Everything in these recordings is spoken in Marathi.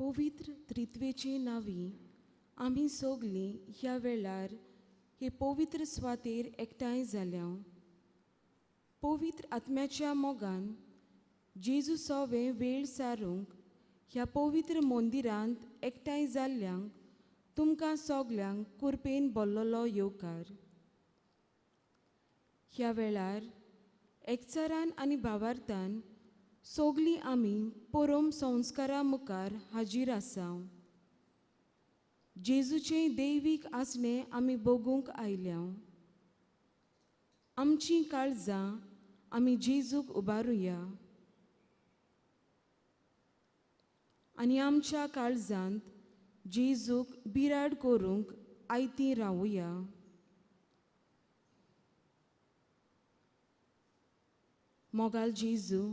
पवित्र त्रित्वेचे नावी आमी सोगलीं ह्या वेळार हे पवित्र स्वातेर एकठांय जाल्या. पवित्र आत्म्याच्या मोगान जेजू सोवे वेळ सारूंक ह्या पवित्र मंदिरांत एकठांय जाल्ल्यांक तुमकां सोगल्यांक कुरपेन बोल्लोलो येवकार. ह्या वेळार एकचारान आनी भावार्थान सोगलीं आमी परम संस्कारा मुखार हाजीर आसा. जेजूचें दैवीक आसणें आमी बगूंक आयल्या. आमचीं काळजां आमी जेजूक उबारुया आनी आमच्या काळजांत जेजूक बिराड करूंक आयतीं रावुया. मोगाल जेजू,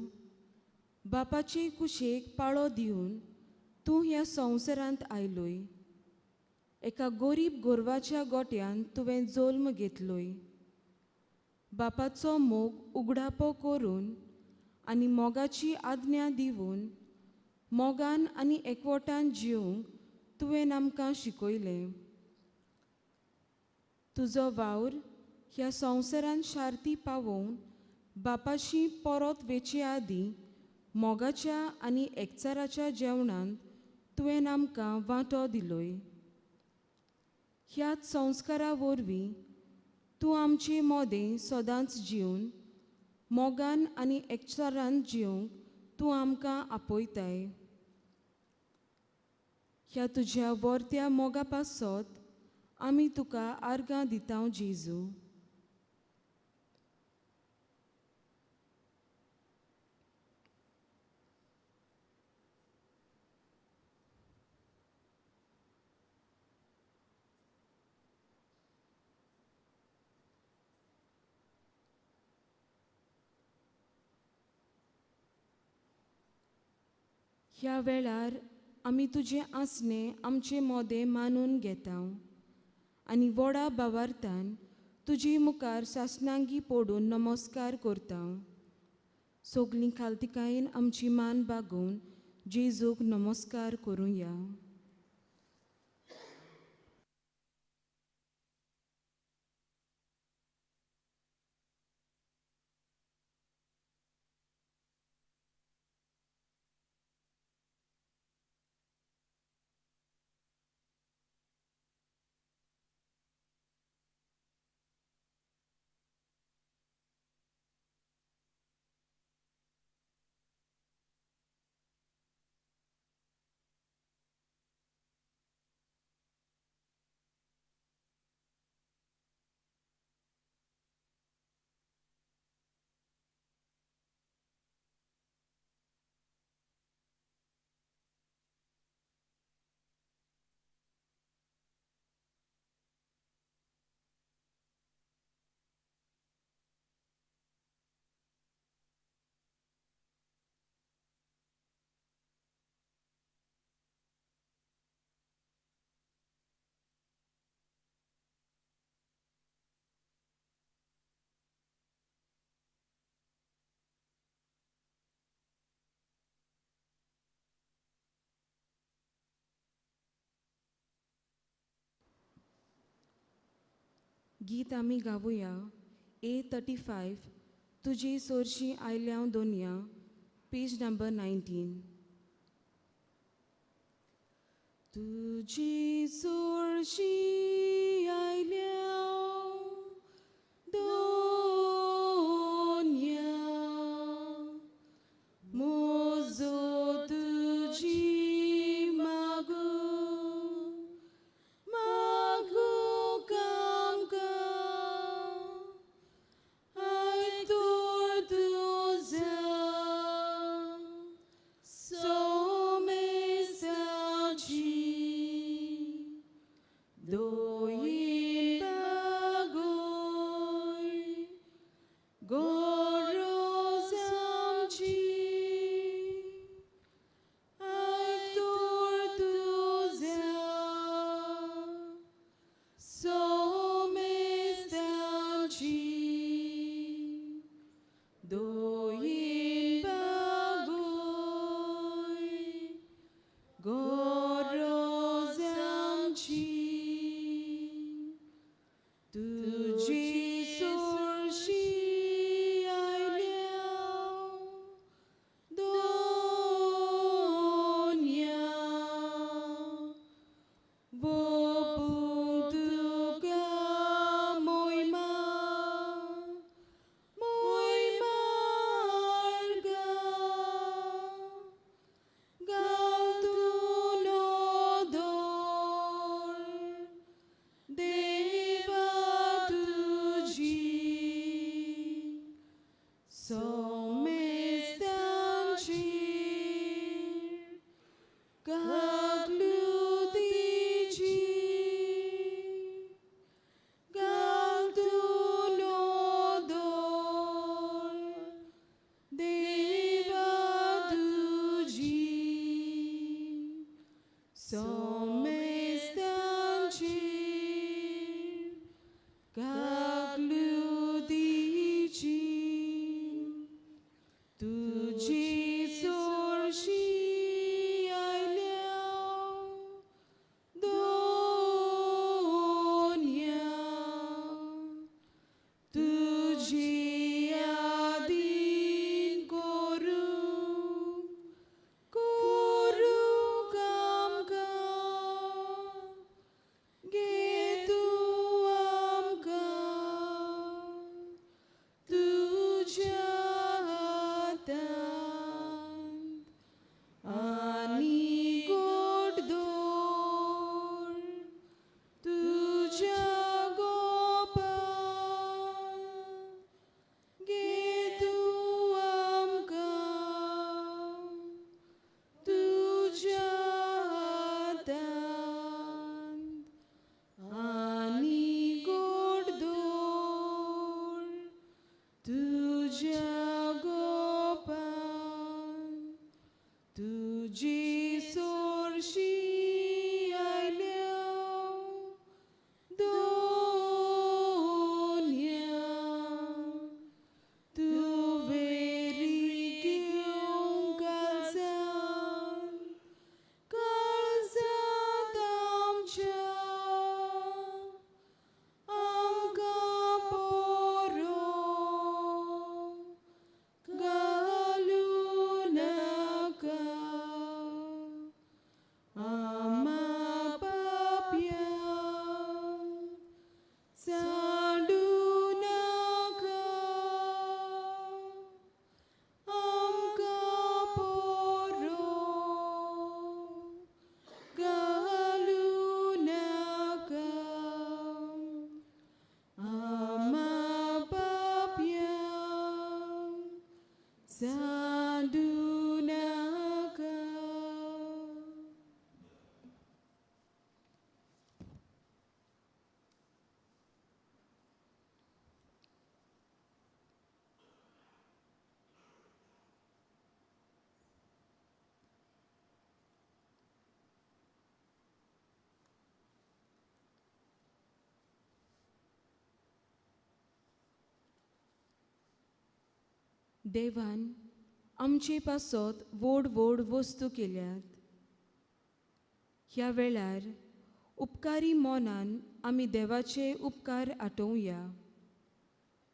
बापाचे कुशेक पाळो दिवन तूं ह्या संवसारांत आयलोय. एका गरीब गोरवाच्या गोट्यान तुवें जल्म घेतलोय. बापाचो मोग उगडापो करून आनी मोगाची आज्ञा दिवन मोगान आनी एकवटान जिवंक तुवें आमकां शिकयलें. तुजो वावर ह्या संवसारांत शार्ती पावोवन बापाची परत वेचे आदीं मोगाच्या आनी एकचाराच्या जेवणांत तुवें आमकां वांटो दिलोय. ह्याच संस्कारा वरवीं तूं आमचें मोदें सदांच जिवन मोगान आनी एकचारान जिवंक तूं आमकां आपयताय. ह्या तुज्या वर्त्या मोगा पासत आमी तुका आर्गां दिता जेजू. ह्या वेळार आमी तुजें आसणें आमचें मोदें मानून घेता आनी व्हडा भावार्थान तुजे मुखार सासणांगी पडून नमस्कार करता. सोगलीं खालतिकायेन आमची मान बागोवन जेजूक नमस्कार करुया. गीत आमी गावुया. A35 तुजी सोरशीं आयल्या दोनया, पेज नंबर 19. तुजी सोरशीं आयल्या दोनया, मोजो तुजी मागू मागू do तुजी सोर्शी आयल्या दोन्या बोपूंक तुका मोयमा मोयमार्गा गाल तूं नोदोर देवा तुजी सोमेस्तांचेर कागलुदीची गाल तूं नोदोर देवा तुजी सोमेस्तांचेर कागलुदीची तुजी चोरशी आयल्या दोन्या तुजी यादीन करूंक आमकां गे तूं आमकां तुज्या हातांत आनी गोड दोर तुज्या गोपान गे तूं आमकां तुज्या हातांत आनी गोड दोर तुज्या गोपान तुजी सोर्शी आयल्या दोन्या तूं वेरी घेवंक काळजांत आमच्या आमकां पोरो घालूं नाका आमा पापयांक सांडूं नाका आमकां पोरो घालूं नाका आमा पापयांक सांडूं नाका. देवान आमचे पासत व्हड व्हड वस्तू केल्यात. ह्या वेळार उपकारी मोनान आमी देवाचे उपकार आठोवया.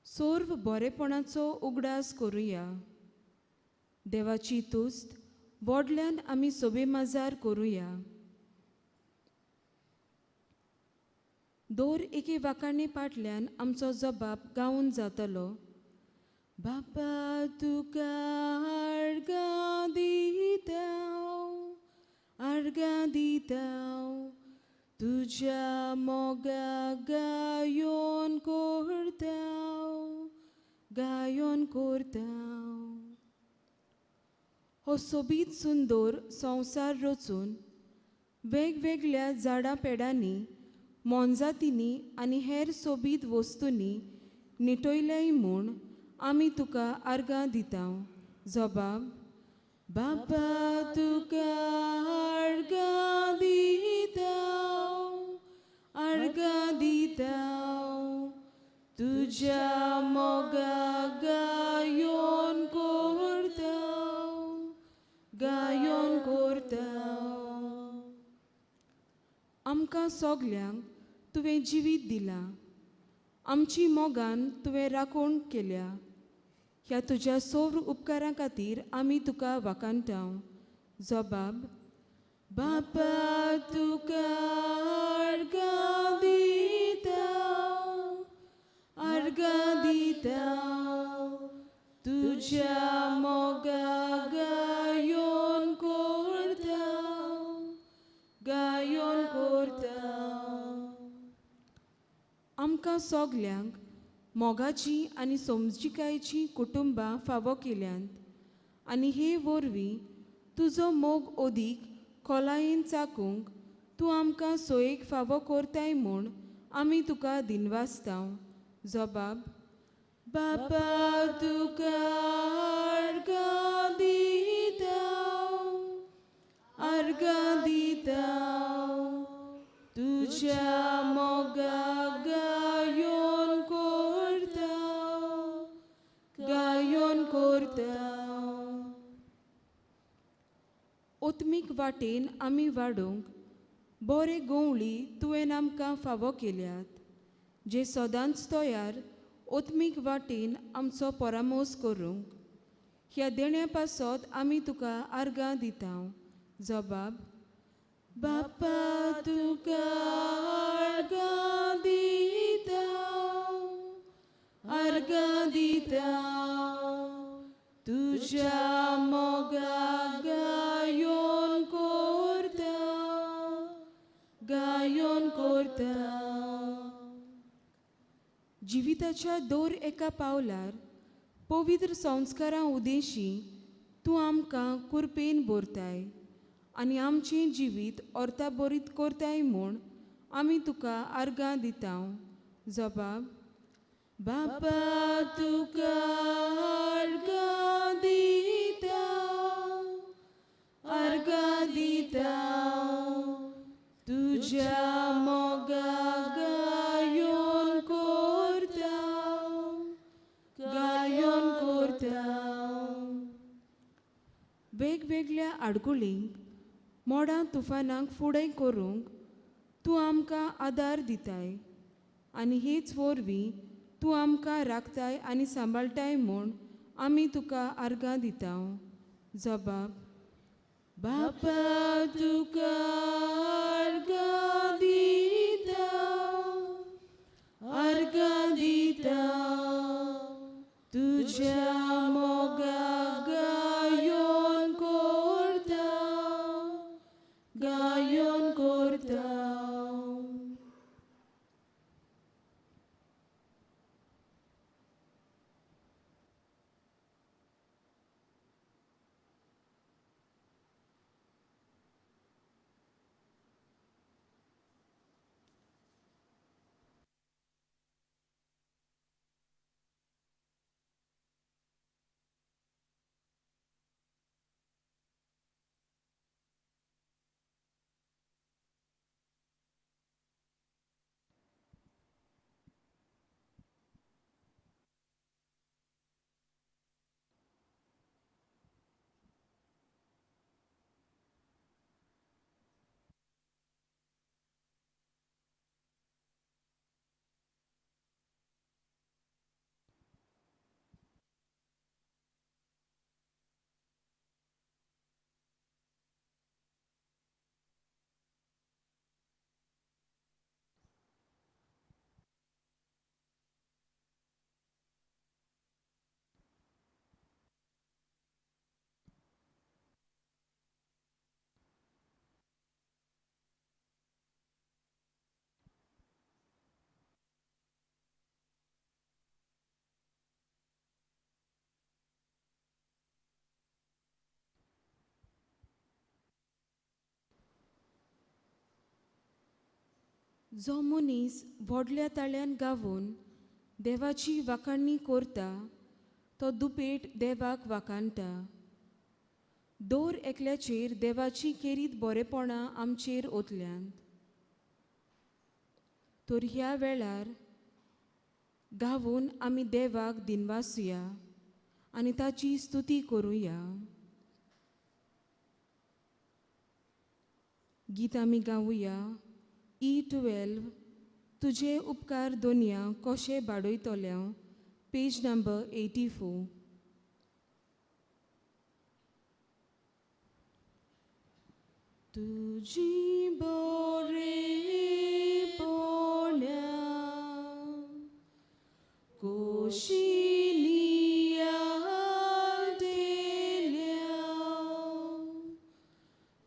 सोर्व बरेपणाचो उगडास करुया. देवाची तुस्त व्हडल्यान आमी सोबे माजार करुया. दर एके वाकाणे फाटल्यान आमचो जबाब गावन जातलो. बापा तुका आर्गां दितां तुज्या मोगाक गायोन करतां. हो सोबीत सुंदर संवसार रचून वेगवेगळ्या झाडां पेडांनी मोनजातींनी आनी हेर सोबीत वस्तूंनी निटयल्याय म्हूण आमी तुका आर्गां दितां. जबाब बापा तुका आर्गां दितां तुज्या मोगाक गायोन करतां. आमकां सगल्यांक तुवें जिवीत दिलां. आमची मोगान तुवें राखण केल्या. ह्या तुज्या सौर उपकारां खातीर आमी तुका वाखाणटाव. जबाब: बापा तुका अर्घ दिता, तुज्या मोगा गायोन करता. आमकां सोगल्यांक मोगाची आनी समजिकायेची कुटुंबां फावो केल्यांत आनी हे वरवीं तुजो मोग ओदीक खोलायेन चाकूंक तूं आमकां सोयेक फावो करताय म्हूण आमी तुका दिनवासताव. जबाब: बापा तुका अर्घ दिता, तुज्या मोगा गायोन करता. ओत्मीक वाटेन आमी वाडूंक बरे गोवळी तुवें आमकां फावो केल्यात, जे सदांच तयार ओत्मीक वाटेन आमचो परामोस करूंक. ह्या देण्या पासत आमी तुका अर्घ दिताव. जबाब: बापा तुका अर्घ दिता, तुज्या मोगा गायोन करता. जिविताच्या दर एका पावलार पवित्र संस्कारां उदेशी तूं आमकां कुरपेन भरताय आनी आमचें जिवीत अर्थाबरीत करताय म्हूण आमी तुका अर्घ दिताव. जबाब: बापा तुका अर्घ दिता, तुज्या मोगा गायोन करता. वेगवेगळ्या आडकुळींक मोडां तुफानांक फुडें करूंक तूं आमकां आदार दिताय आनी हेच वरवीं तूं आमकां राखताय आनी सांबाळटाय म्हूण आमी तुका अर्घ दिताव. जबाब: बापा तुका अर्घ दिता, तुज्या मोगा गायोन करता. जो मनीस व्हडल्या ताळ्यान गावून देवाची वाखाणणी करता तो दुपेट देवाक वाखाणटा. दर एकल्याचेर देवाची केरीत बरेपणां आमचेर ओतल्यांत. तर ह्या वेळार गावून आमी देवाक दिनवासुया आनी ताची स्तुती करुया. गीत आमी गावुया E12 तुझे उपकार दोनया कशे बाडयतले हांव. Page number 84. तुझी बरेपण्या कशी नियाळ देल्या,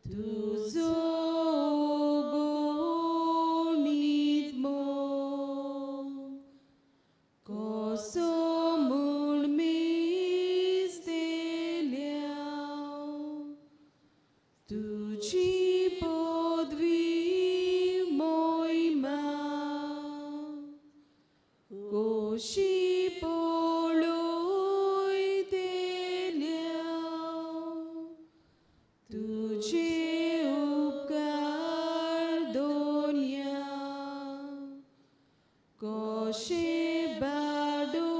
तुजो गणित मोग कसो म्हूण मेजलेल्या, तुझी पदवी मोहिमा कशी पळयतेल्या, तुझे उपकार दोनया कशे बाडयतेल्या,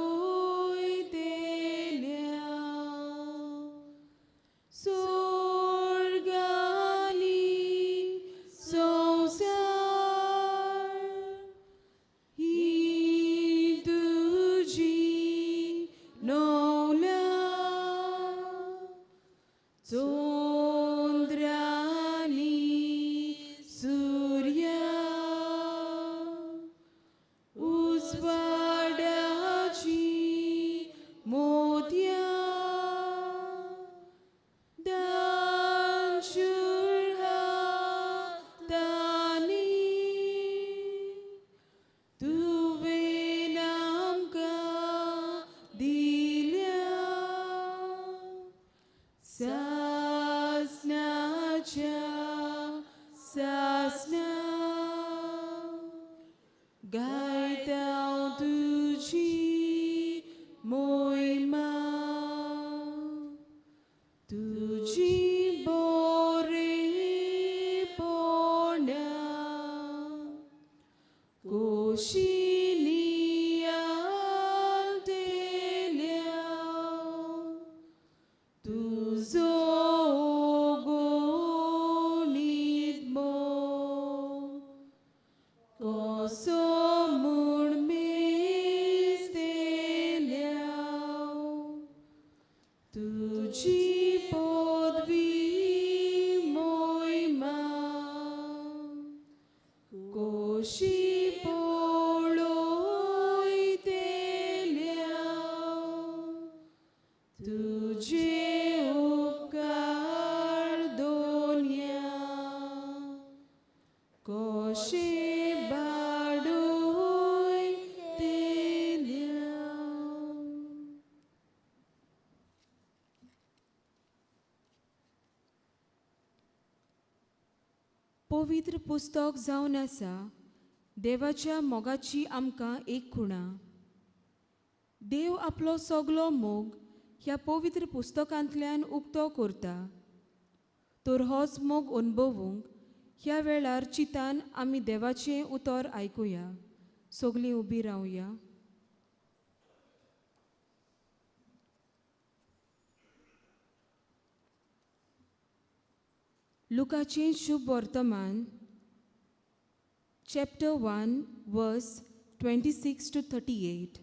स्वर्गानी संवसार ही तुझी नवला, चंद्रानी सूर्या उजवाडाची मोतया, दांशूर हातांनी तुवें आमकां दिल्या, सासणाच्या सासणा गायता हांव तुझी मोहिमा, तुझी बरेपण्या कशी नियाळ देल्या, तुजो गणित मोग कसो म्हूण मेजलेल्या, तुझी पदवी मोहिमा कशी पळयतेल्या, तुझे उपकार दोनया कशे बाडयतेल्या. पवित्र पुस्तक जावन आसा देवाच्या मोगाची आमकां एक खुणा. देव आपलो सगलो मोग ह्या पवित्र पुस्तकांतल्यान उक्तो करता. तर होच मोग अनुभवूंक ह्या वेळार चितान आमी देवाचें उतर आयकुया. सगलीं उबीं रावया. लुकाचें शुभ वर्तमान, चॅप्टर 1 वर्स 26 to 38.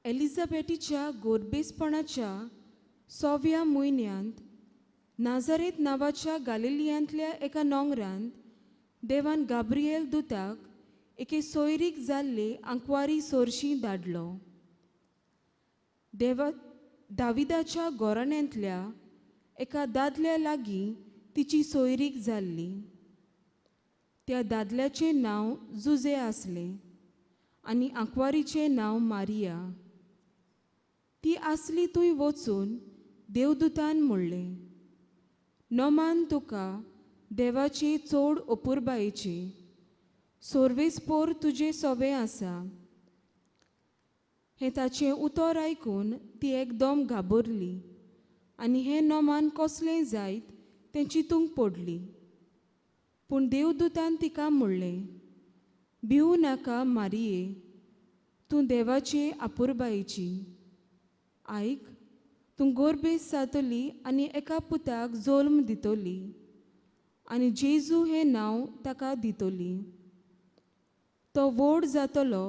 एलिझाबेथीच्या गोरबेसपणाच्या 6व्या म्हयन्यांत नाझारेत नांवाच्या गालिलियांतल्या एका नोंगरांत देवान गाब्रिएल दुताक एके सोयरीक जाल्ले आंकवारी सोरशी धाडलो. दाविदाच्या घोराण्यांतल्या एका दादल्या लागीं तिची सोयरीक जाल्ली. त्या दादल्याचें नांव जुजे आसलें आनी आंकवारीचें नांव मारिया. ती आसली थंय वचून देवदूतान म्हणलें, नोमान तुका देवाचे चोड अपुरबायेचे, सोर्वेस्पोर तुजें सोवें आसा. हें ताचें उतर आयकून ती एकदम घाबरली आनी हें नोमान कसलें जायत तें चिंतूंक पडली. पूण देवदूतान तिका म्हणलें, भिवू नाका मारिये, तूं देवाचे आपुरबायेची. आयक, तूं गोरबेस जातली आनी एका पुताक जल्म दितली आनी जेजू हें नांव ताका दितली. तो व्हड जातलो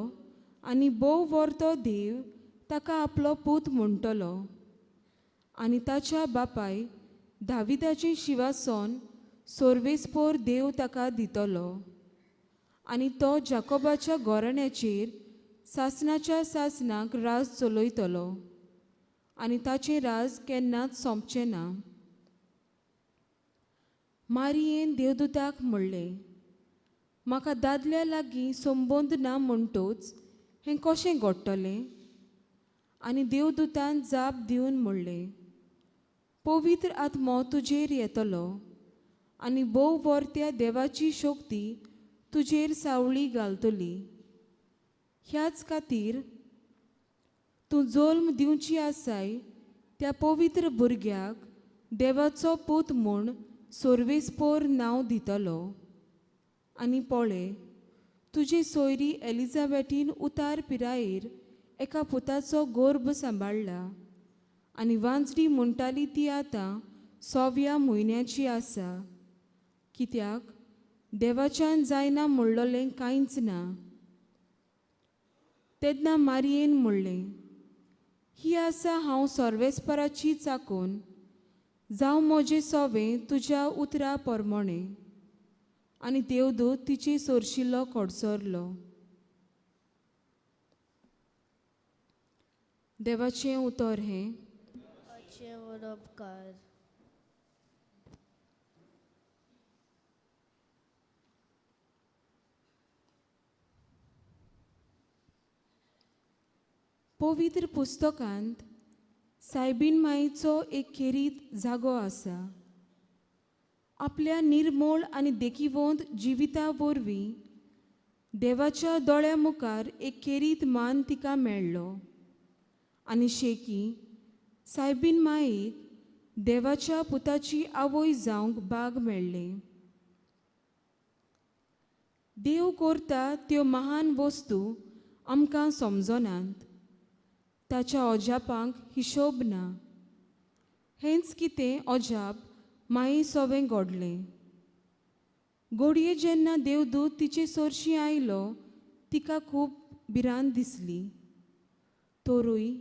आनी बोव वर्तो देव ताका आपलो पूत म्हणटलो. आनी ताच्या बापाय दाविदाचें शिंवासन सोर्वेस्पोर देव ताका दितलो. आनी तो जाकोबाच्या घोराण्याचेर सासणाच्या सासणाक राज चलयतलो. आनी ताचें राज केन्नाच सोंपचें ना. मारयेन देवदूताक म्हणलें, म्हाका दादल्या लागीं संबंद ना म्हणटोच हें कशें घडटलें? आनी देवदूतान जाप दिवन म्हणलें, पवित्र आत्मो तुजेर येतलो आनी बोव वर्त्या देवाची शक्ती तुजेर सावळी घालतली. ह्याच खातीर तूं जल्म दिवची आसाय त्या पवित्र भुरग्याक देवाचो पूत म्हूण सोर्वेस्पोर नांव दितलो. आनी पळय, तुजे सोयरी एलिझाबेथीन उतार पिरायेर एका पुताचो गर्भ सांबाळ्ळा. आनी वांजडी म्हणटाली ती आतां 6व्या म्हयन्याची आसा, कित्याक देवाच्यान जायना म्हणलोलें कांयच ना. तेन्ना मारयेन म्हणलें, ही आसा हांव सोर्वेस्पराची चाकून, जावं म्हजें सवें तुज्या उतरा पोरमोणें. आनी देवदूत तिचे सोरशिल्लो खोडसरलो. देवाचें उतर हें. उपकार. पवित्र पुस्तकांत सायबीन मायेचो एक खेरीत जागो आसा. आपल्या निर्मळ आनी देखीवंत जिविता वरवीं देवाच्या दोळ्या मुखार एक खेरीत मान तिका मेळ्ळो. आनी शेकी सायबीन मायेक देवाच्या पुताची आवय जावंक भाग मेळ्ळें. देव करता त्यो महान वस्तू आमकां समजनात. ताच्या अजापांक हिशोब ना. हेंच कितें अजाप माये सवें घडलें. घडये जेन्ना देवदूत तिचे सोरशी आयलो तिका खूब भिरांत दिसली. तोरूय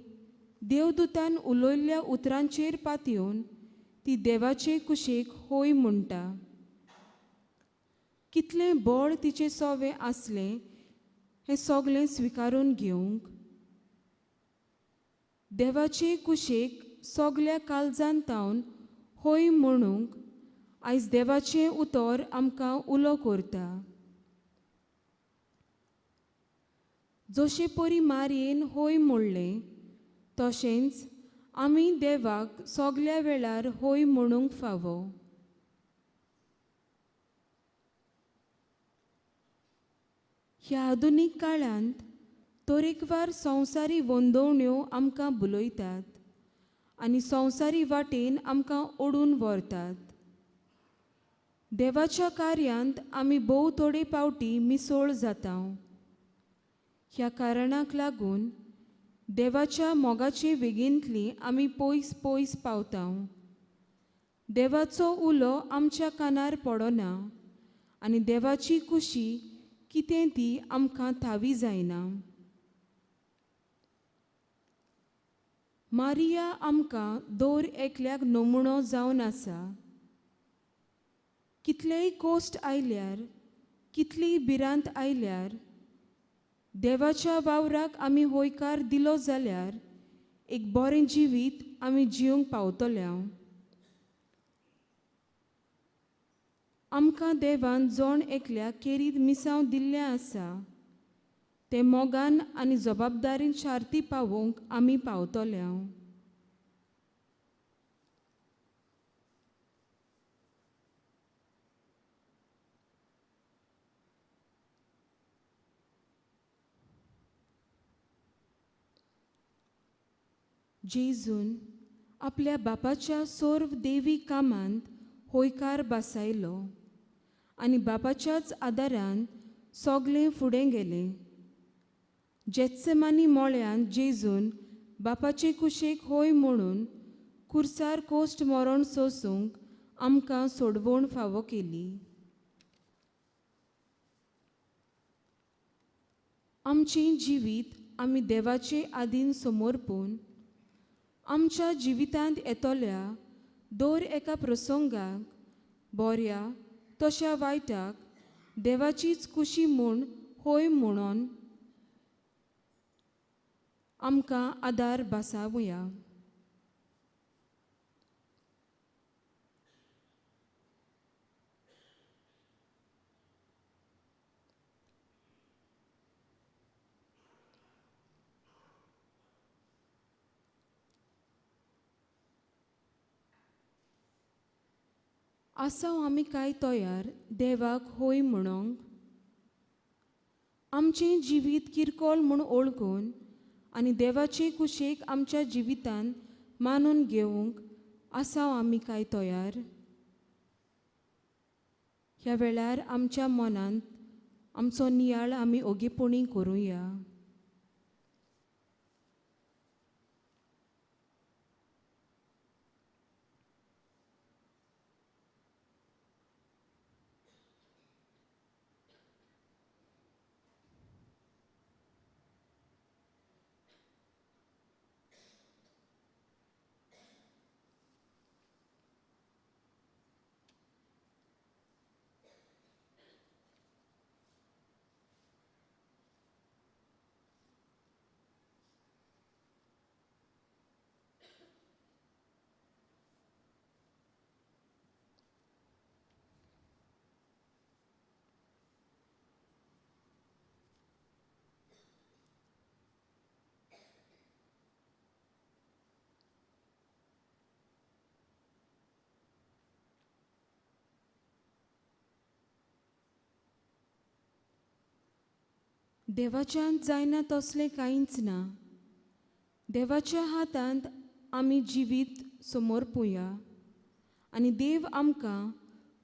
देवदूतान उलयल्ल्या उतरांचेर पातयेवन ती देवाचे कुशेक होय म्हणटा. कितलें बळ तिचें सवें आसलें हें सगळें स्विकारून घेवंक. देवाचे कुशेक सगल्या काळजांतावन होय म्हणूंक आयज देवाचें उतर आमकां उलो करता. जशे परी मारयेन होय म्हणलें तशेंच आमी देवाक सगल्या वेळार होय म्हणूंक फावो. ह्या आधुनीक काळांत तरेकवार संवसारी वंदवण्यो आमकां भुलयतात आनी संवसारी वाटेन आमकां ओडून व्हरतात. देवाच्या कार्यांत आमी भोव थोडे पावटी मिसळ जाता. ह्या कारणाक लागून देवाच्या मोगाचे वेगेंतली आमी पयस पयस पावता. देवाचो उलो आमच्या कानार पडना आनी देवाची कुशी कितें ती आमकां थावी जायना. मारिया आमकां दर एकल्याक नमुणो जावन आसा. कितलेय कोश्ट आयल्यार, कितलीय भिरांत आयल्यार देवाच्या वावराक आमी होयकार दिलो जाल्यार एक बरें जिवीत आमी जिवंक पावतल्या. आमकां देवान जोण एकल्या केरीत मिसांव दिल्लें आसा तें मोगान आनी जबाबदारीन शार्ती पावोवंक आमी पावतल्या. जेजून आपल्या बापाच्या सर्व देवी कामांत होयकार बसायलो आनी बापाच्याच आदारान सगळें फुडें गेलें. जेत्सेमानी मोळ्यांत जेजून बापाचे कुशेक होय म्हणून कुर्सार कोश्ट मरण सोंसूंक आमकां सोडवण फावो केली. आमचें जिवीत आमी देवाचे आदीन समर्पून आमच्या जिवितांत येतोल्या दर एका प्रसंगाक, बऱ्या तशा वायटाक देवाचीच खुशी म्हूण होय म्हणून आमकां आदार बासावया. आसाव आमी काय तयार देवाक होय म्हणोंक? आमचें जिवीत किरकोळ म्हूण ओळखून आनी देवाचे कुशेक आमच्या जिवितांत मानून घेवंक आसाव आमी काय तयार? ह्या वेळार आमच्या मनांत आमचो नियाळ आमी ओगेपणी करुया. देवाच्यान जायना तसलें कांयच ना. देवाच्या हातांत आमी जिवीत समर्पुया आनी देव आमकां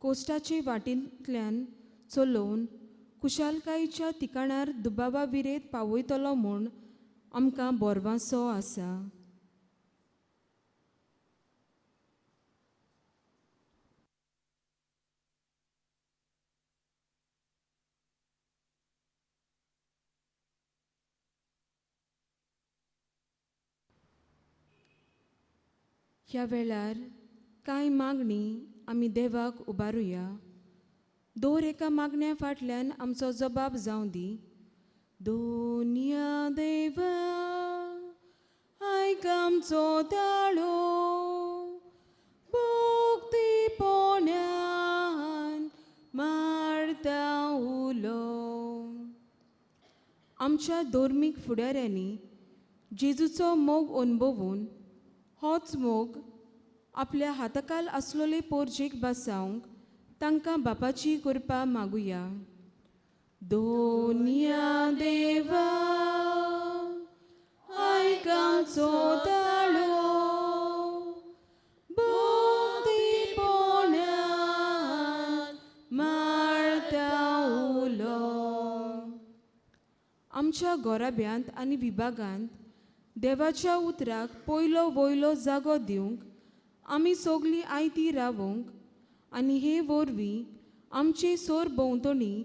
कोश्टाचे वाटेंतल्यान चलोवन खुशालकायेच्या ठिकाणार दुबावा विरेत पावयतलो म्हूण आमकां बोरवांसो आसा. ह्या वेळार कांय मागणी आमी देवाक उबारुया. दर एका मागण्या फाटल्यान आमचो जबाब जावं दी. दोनिया देवा आयक आमचो ताळो, भोक्तीपणान मारता उलो. आमच्या धर्मीक फुडाऱ्यांनी जेजूचो मोग अनुभवून होच मोग आपल्या हाताखाल आसलोले पोरजेक बसावंक तांकां बापाची कृपा मागुया. दोनिया देवा आयक आमचो ताळो, भोक्तीपणान मारता उलो. आमच्या गोराब्यांत आनी विभागांत देवाच्या उतराक पयलो वयलो जागो दिवंक आमी सगळीं आयती रावंक आनी हे वरवीं आमचे सोर भोंवतणी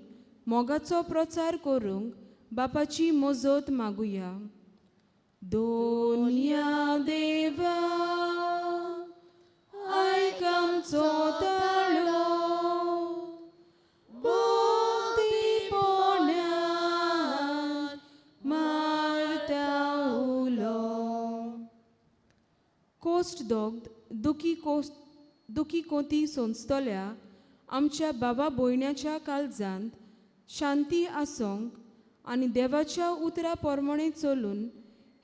मोगाचो प्रचार करूंक बापाची मजत मागुया. दोनिया देवा आयक आमचो ताळो, भोक्तीपणान मारता उलो. कोस्ट दोग दुखी कोती सोंसतल्या आमच्या बाबा भयण्याच्या काळजांत शांती आसूंक आनी देवाच्या उतरा पोरमणे चलून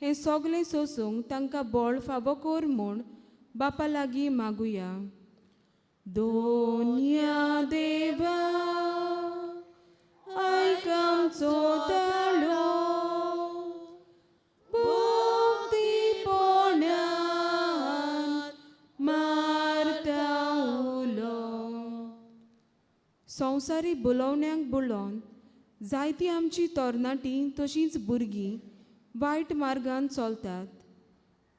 हें सगलें सोसूंक तांकां बळ फावो कर म्हूण बापा लागीं मागुया. दोनिया देवा आयक आमचो ताळो, भोक्तीपणान मारता उलो. संवसारी बुलोवण्यांक बुलोवन जायतीं आमची तरणाटीं तशींच भुरगीं वायट मार्गान चलतात.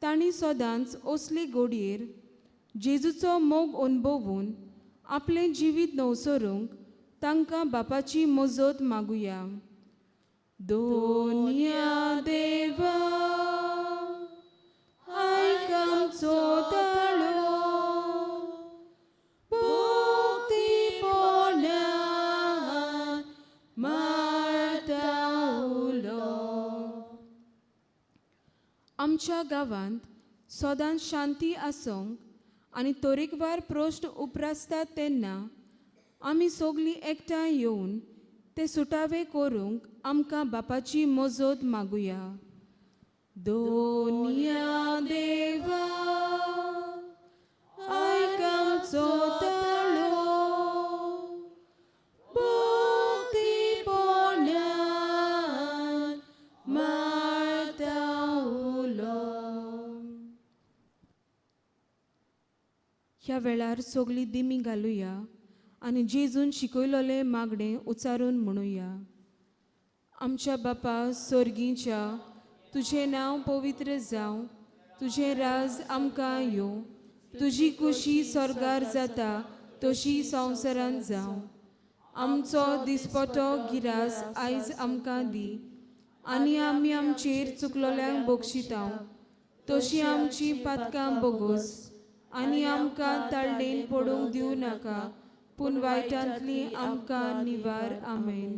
तांणी सदांच असले घडयेर जेजूचो मोग अनुभवून आपलें जिवीत नवसरूंक तांकां बापाची मजत मागुया. दोनिया देवा आयक आमचो ताळो, भोक्तीपोण्यान मारता उलो. आमच्या गांवांत सदांच शांती आसूंक आनी तरेकवार प्रश्न उप्रासतात तेन्ना आमी सगळीं एकठांय येवन ते सुटावे करूंक आमकां बापाची मजत मागुया. दोनिया देवा आयक आमचो ताळो, भोक्तीपोण्यान मारता उलो. ह्या वेळार सगळीं दिमी घालुया आनी जेजून शिकयलोले मागणें उच्चारून म्हणुया. आमच्या बापा स्वर्गीच्या, तुझें नांव पवित्र जावं, तुझें राज आमकां येवं, तुजी कुशी स्वर्गार जाता तशी संवसारांत जावं. आमचो दिसपटो गिरास आयज आमकां दी आनी आमी आमचेर चुकलोल्यांक बक्षितांव तशी आमची पातकां बोगोस आनी आमकां ताळडेन पडूंक दिवं नाका, पूण वायटांतली आमकां निवार. आमेन.